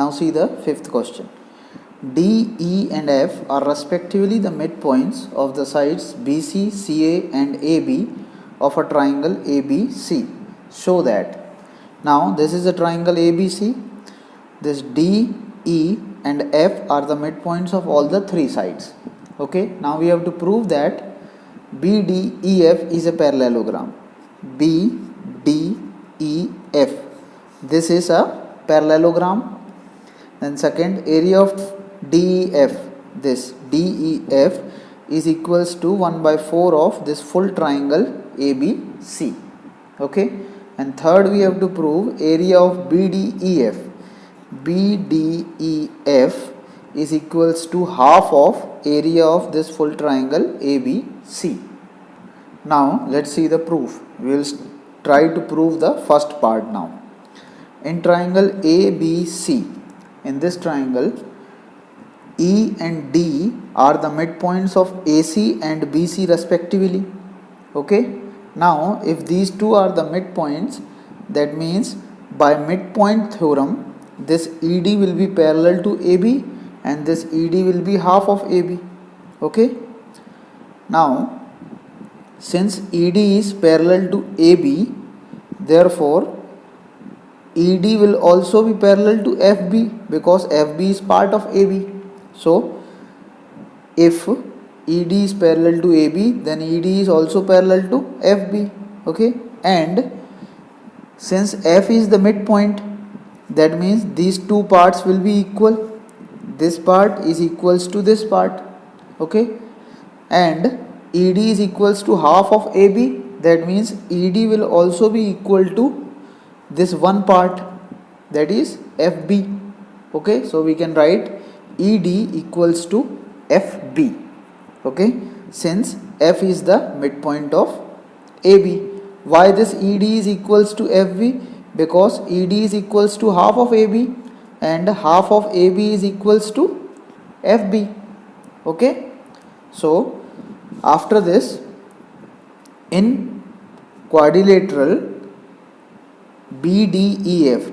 Now see the fifth question. D, E and F are respectively the midpoints of the sides BC, CA and AB of a triangle ABC. Show that. Now this is a triangle ABC. This D, E and F are the midpoints of all the three sides. Okay, now we have to prove that BDEF is a parallelogram. BDEF. This is a parallelogram. Then second, area of DEF, this DEF is equals to 1 by 4 of this full triangle ABC. Okay, and third we have to prove area of BDEF. BDEF is equals to half of area of this full triangle ABC. Now let's see the proof. We will try to prove the first part now. In triangle ABC, in this triangle, E and D are the midpoints of AC and BC respectively. Okay, now if these two are the midpoints, that means by midpoint theorem this ED will be parallel to AB and this ED will be half of AB. Okay, now since ED is parallel to AB, therefore ED will also be parallel to FB because FB is part of AB. So if ED is parallel to AB, then ED is also parallel to FB. Okay, and since F is the midpoint, that means these two parts will be equal. This part is equals to this part. Okay, and ED is equals to half of AB, that means ED will also be equal to this one part, that is FB. Okay, so we can write ED equals to FB. Okay, since F is the midpoint of AB. Why this ED is equals to FB? Because ED is equals to half of AB and half of AB is equals to FB. Okay, so after this, in quadrilateral BDEF,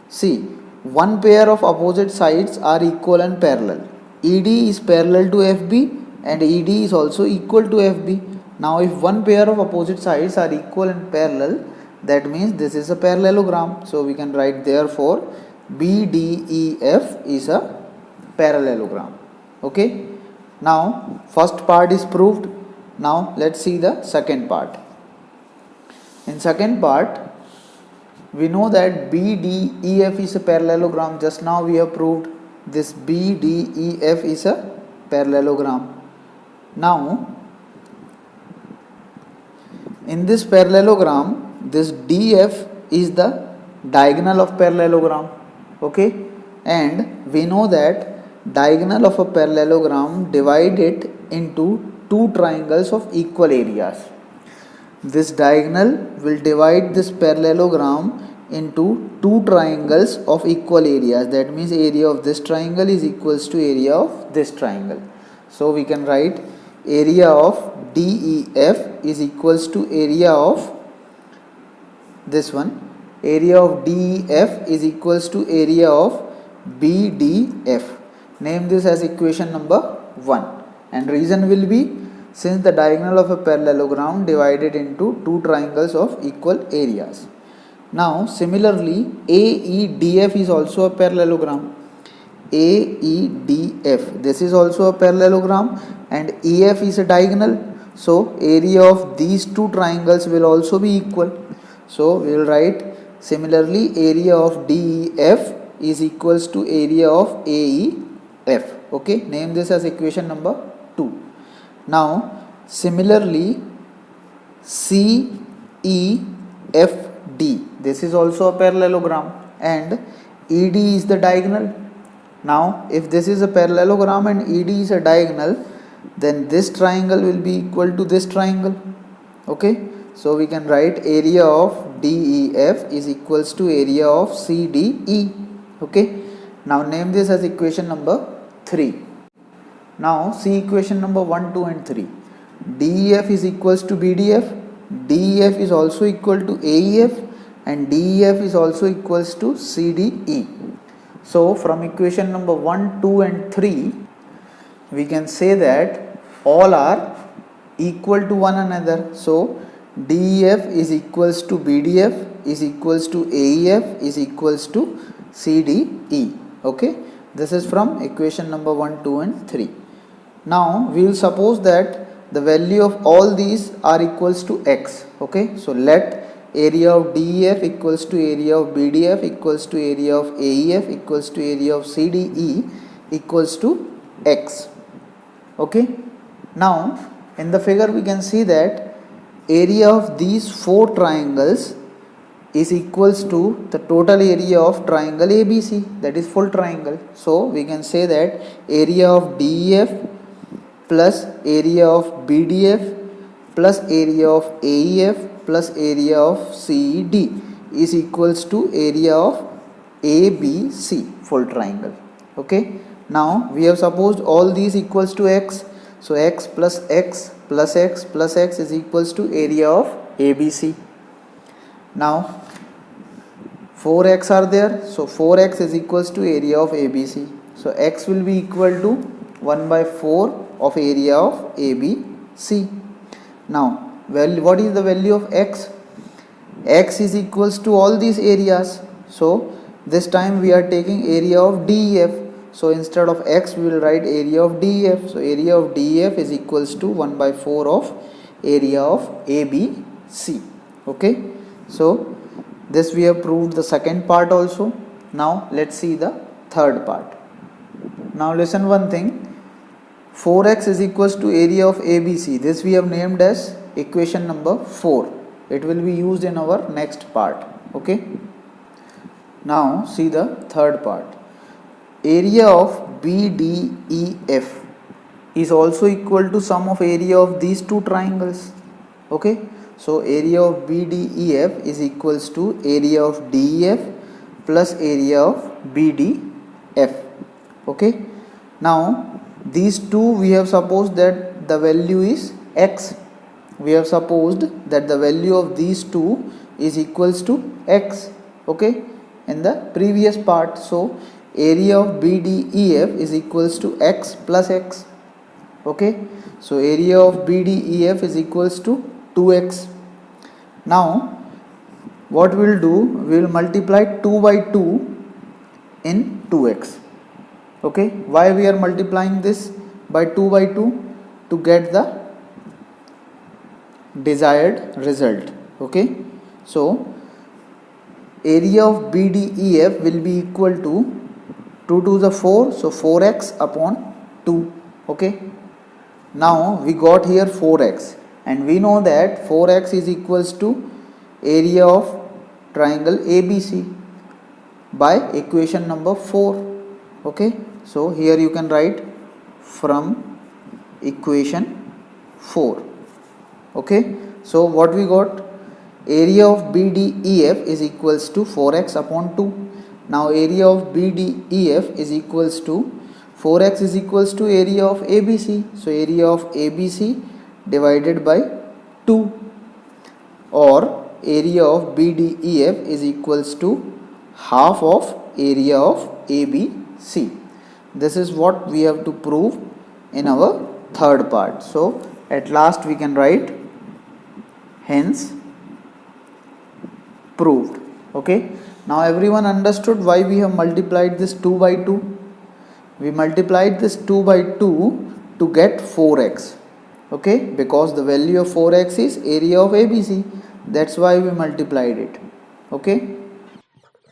see, one pair of opposite sides are equal and parallel. ED is parallel to FB and ED is also equal to FB. Now if one pair of opposite sides are equal and parallel, that means this is a parallelogram. So we can write therefore BDEF is a parallelogram. Okay, now first part is proved. Now let's see the second part. In second part, we know that BDEF is a parallelogram. Just now we have proved this BDEF is a parallelogram. Now in this parallelogram, this DF is the diagonal of parallelogram. Okay, and we know that diagonal of a parallelogram divide it into two triangles of equal areas. This diagonal will divide this parallelogram into two triangles of equal areas. That means area of this triangle is equals to area of this triangle. So we can write area of DEF is equals to area of this one. Area of DEF is equals to area of BDF. Name this as equation number 1. And reason will be, since the diagonal of a parallelogram divided into two triangles of equal areas. Now similarly AEDF is also a parallelogram. AEDF, this is also a parallelogram and EF is a diagonal. So area of these two triangles will also be equal. So we will write similarly area of DEF is equals to area of AEF. Okay, name this as equation number 2. Now similarly CEFD, this is also a parallelogram and ED is the diagonal. Now if this is a parallelogram and ED is a diagonal, then this triangle will be equal to this triangle. Okay, so we can write area of DEF is equals to area of CDE. Okay, now name this as equation number 3. Now see equation number 1, 2 and 3. DEF is equals to BDF, DEF is also equal to AEF and DEF is also equals to CDE. So from equation number 1, 2 and 3 we can say that all are equal to one another. So DEF is equals to BDF is equals to AEF is equals to CDE. Okay, this is from equation number 1, 2 and 3. Now we will suppose that the value of all these are equals to x. Okay, so let area of DEF equals to area of BDF equals to area of AEF equals to area of CDE equals to x. Okay, now in the figure we can see that area of these four triangles is equals to the total area of triangle ABC, that is full triangle. So we can say that area of DEF plus area of BDF plus area of AEF plus area of CD is equals to area of ABC, full triangle. Okay, now we have supposed all these equals to x. So x plus x plus x plus x is equals to area of ABC. Now 4x are there, so 4x is equals to area of ABC. So x will be equal to 1 by 4 of area of ABC. Now what is the value of x? X is equals to all these areas. So this time we are taking area of DEF. So instead of x we will write area of DEF. So area of DEF is equals to 1 by 4 of area of ABC. Okay, so this we have proved the second part also. Now let's see the third part. Now listen one thing, 4x is equals to area of ABC. This we have named as equation number 4. It will be used in our next part. Okay, now see the third part. Area of BDEF is also equal to sum of area of these two triangles. Okay, so area of BDEF is equals to area of DEF plus area of BDF. Okay, now these two we have supposed that the value is x. We have supposed that the value of these two is equals to x. Okay, in the previous part. So area of BDEF is equals to x plus x. Okay, so area of BDEF is equals to 2x. Now what we will do, we will multiply 2 by 2 in 2x. Okay, why we are multiplying this by 2 by 2? To get the desired result. Okay, so area of BDEF will be equal to 2 to the 4, so 4x upon 2. Okay, now we got here 4x and we know that 4x is equals to area of triangle ABC by equation number 4. Okay, so here you can write from equation 4. Okay, so what we got, area of BDEF is equals to 4x upon 2. Now area of BDEF is equals to 4x is equals to area of ABC. So area of ABC divided by 2, or area of BDEF is equals to half of area of ABC. This is what we have to prove in our third part. So at last we can write hence proved. Okay, now everyone understood why we have multiplied this 2 by 2. We multiplied this 2 by 2 to get 4x. Okay, because the value of 4x is area of ABC, that's why we multiplied it. Okay,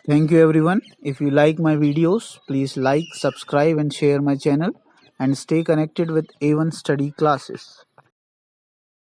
thank you everyone. If you like my videos, please like, subscribe and share my channel, and stay connected with A1 study classes.